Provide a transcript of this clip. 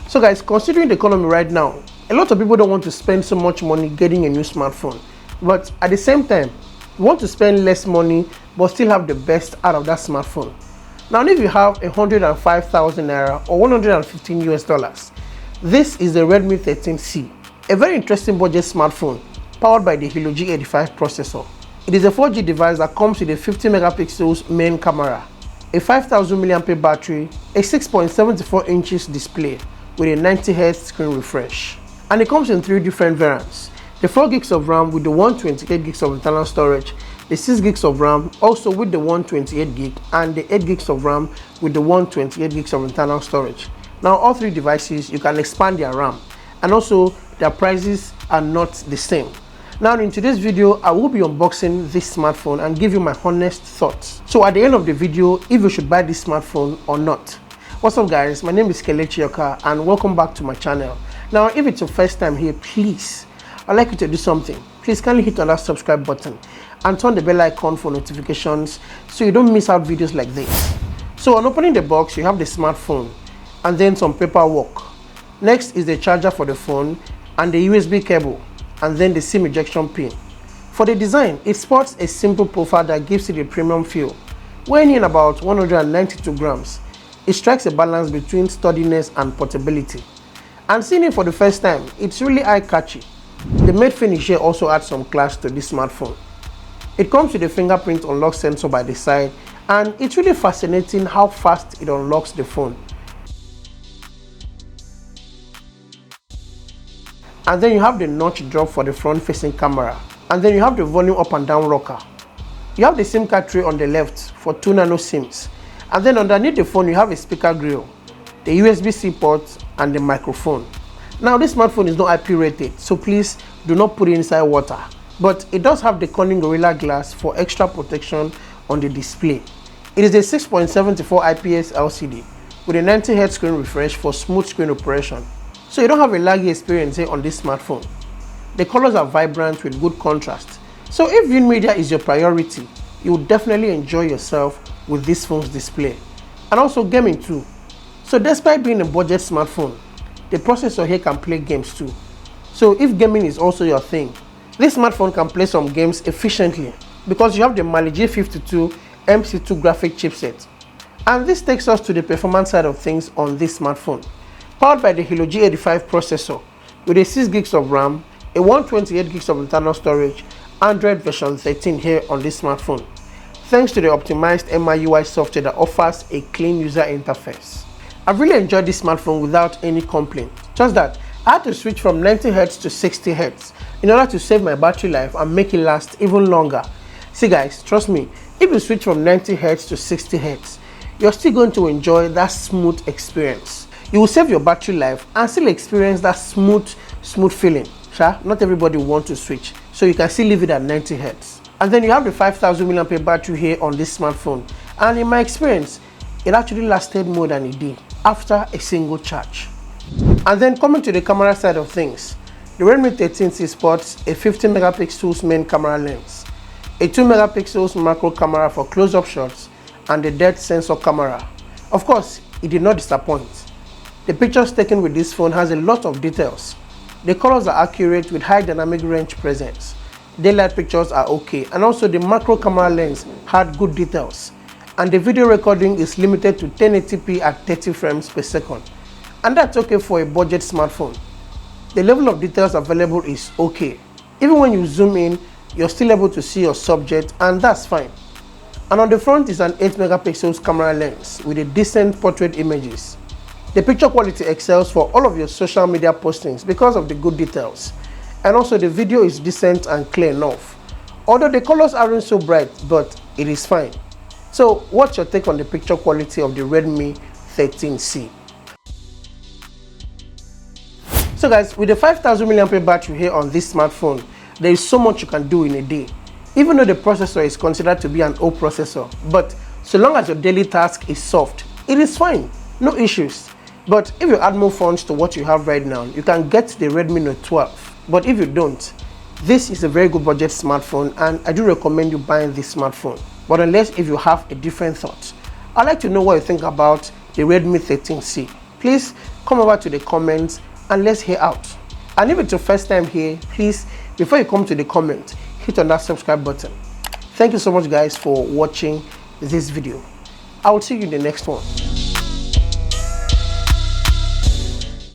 So guys, considering the economy right now, a lot of people don't want to spend so much money getting a new smartphone. But at the same time, you want to spend less money but still have the best out of that smartphone. Now if you have 105,000 naira or 115 US dollars, this is the Redmi 13c, a very interesting budget smartphone powered by the Helio G85 processor. It is a 4G device that comes with a 50 megapixels main camera, a 5000 mAh battery, a 6.74 inches display with a 90Hz screen refresh. And it comes in 3 different variants: the 4 gigs of RAM with the 128 gigs of internal storage, the 6 gigs of RAM also with the 128 gig, and the 8 gigs of RAM with the 128 gigs of internal storage. Now all 3 devices, you can expand their RAM, and also their prices are not the same. Now in today's video, I will be unboxing this smartphone and give you my honest thoughts. So at the end of the video, if you should buy this smartphone or not. What's up guys, my name is Kelechi Yoka and welcome back to my channel. Now if it's your first time here, please, I'd like you to do something. Please kindly hit on that subscribe button and turn the bell icon for notifications so you don't miss out videos like this. So on opening the box, you have the smartphone and then some paperwork. Next is the charger for the phone and the USB cable, and then the SIM ejection pin. For the design, it sports a simple profile that gives it a premium feel. Weighing in about 192 grams, it strikes a balance between sturdiness and portability. And seeing it for the first time, it's really eye-catchy. The matte finish here also adds some class to this smartphone. It comes with a fingerprint unlock sensor by the side, and it's really fascinating how fast it unlocks the phone. And then you have the notch drop for the front facing camera, and then you have the volume up and down rocker. You have the SIM card tray on the left for 2 nano SIMs, and then underneath the phone you have a speaker grill, the USB-C port, and the microphone. Now this smartphone is not IP rated, so please do not put it inside water, but it does have the Corning Gorilla Glass for extra protection on the display. It is a 6.74 IPS LCD with a 90Hz screen refresh for smooth screen operation. So you don't have a laggy experience here on this smartphone. The colors are vibrant with good contrast. So if viewing media is your priority, you will definitely enjoy yourself with this phone's display. And also gaming too. So despite being a budget smartphone, the processor here can play games too. So if gaming is also your thing, this smartphone can play some games efficiently because you have the Mali G52 MC2 graphic chipset. And this takes us to the performance side of things on this smartphone. Powered by the Helio G85 processor with a 6 gigs of RAM, a 128 gigs of internal storage, Android version 13 here on this smartphone, thanks to the optimized MIUI software that offers a clean user interface. I've really enjoyed this smartphone without any complaint, just that I had to switch from 90Hz to 60Hz in order to save my battery life and make it last even longer. See guys, trust me, if you switch from 90Hz to 60Hz, you're still going to enjoy that smooth experience. You will save your battery life and still experience that smooth feeling. Not everybody wants to switch, so you can still leave it at 90Hz. And then you have the 5000 mAh battery here on this smartphone, and in my experience, it actually lasted more than a day after a single charge. And then coming to the camera side of things, the Redmi 13c sports a 50 megapixels main camera lens, a 2 megapixels macro camera for close-up shots, and the depth sensor camera. Of course, it did not disappoint. The pictures taken with this phone has a lot of details. The colors are accurate with high dynamic range presence. Daylight pictures are okay, and also the macro camera lens had good details. And the video recording is limited to 1080p at 30 frames per second. And that's okay for a budget smartphone. The level of details available is okay. Even when you zoom in, you're still able to see your subject, and that's fine. And on the front is an 8 megapixels camera lens with a decent portrait images. The picture quality excels for all of your social media postings because of the good details. And also the video is decent and clear enough. Although the colors aren't so bright, but it is fine. So what's your take on the picture quality of the Redmi 13c? So guys, with the 5000 mAh battery here on this smartphone, there is so much you can do in a day. Even though the processor is considered to be an old processor, but so long as your daily task is soft, it is fine, no issues. But if you add more funds to what you have right now, you can get the Redmi Note 12. But if you don't, this is a very good budget smartphone, and I do recommend you buying this smartphone. But unless if you have a different thought, I'd like to know what you think about the Redmi 13c. please come over to the comments and let's hear out. And if it's your first time here, please, before you come to the comment, hit on that subscribe button. Thank you so much guys for watching this video. I will see you in the next one.